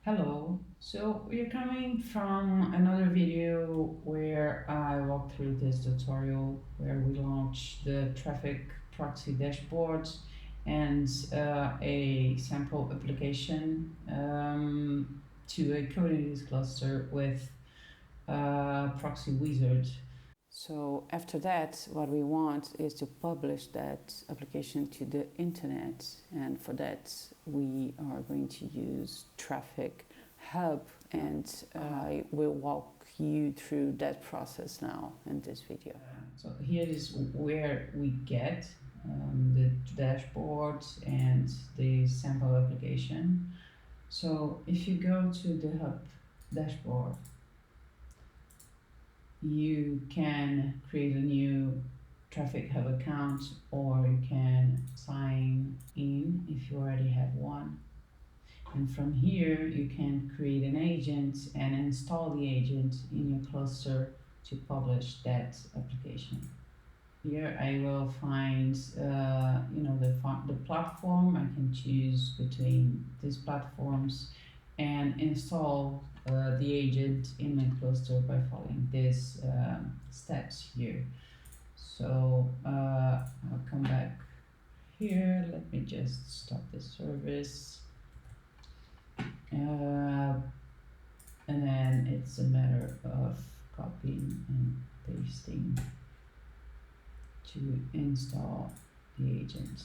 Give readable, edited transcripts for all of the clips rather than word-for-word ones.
Hello. So we're coming from another video where I walk through this tutorial where we launch the traffic proxy dashboard and a sample application to a Kubernetes cluster with proxy wizard. So after that, what we want is to publish that application to the internet, and for that we are going to use Traefik Hub, and I will walk you through that process now in this video. So here is where we get the dashboard and the sample application. So if you go to the Hub dashboard, you can create a new Traefik Hub account, or you can sign in if you already have one. And from here, you can create an agent and install the agent in your cluster to publish that application. Here I will find, the platform. I can choose between these platforms and install the agent in my cluster by following these steps here. So I'll come back here. Let me just stop the service. And then it's a matter of copying and pasting to install the agent.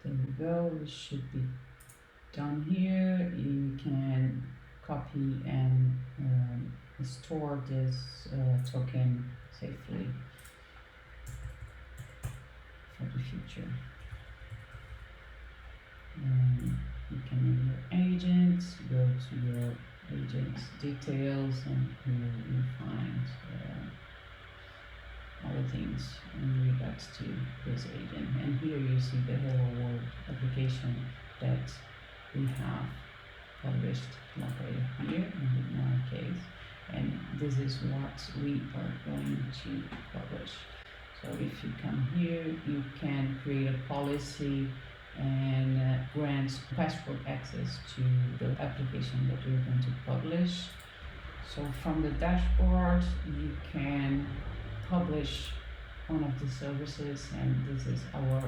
There we go, it should be done here. You can copy and store this token safely for the future. And you can name your agent, go to your agent's details, and here you find other things in regards to this agent. And here you see the Hello World application that we have published located here in my case. And this is what we are going to publish. So if you come here, you can create a policy and grant password access to the application that you're going to publish. So from the dashboard, you can publish one of the services, and this is our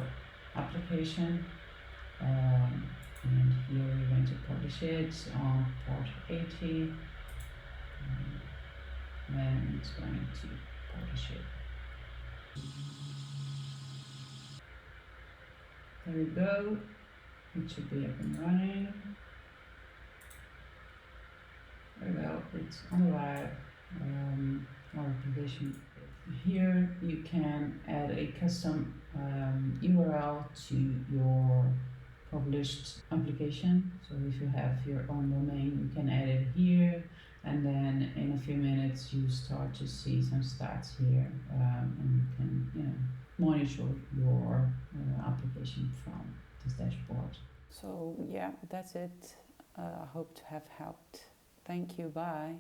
application. And here we're going to publish it on port 80, and it's going to publish it. There we go. It should be up and running. There we go. It's on live. Our application. Here you can add a custom URL to your published application. So if you have your own domain, you can add it here, and then in a few minutes you start to see some stats here, and you can monitor your application from this dashboard. So yeah, that's it. I hope to have helped. Thank you. Bye.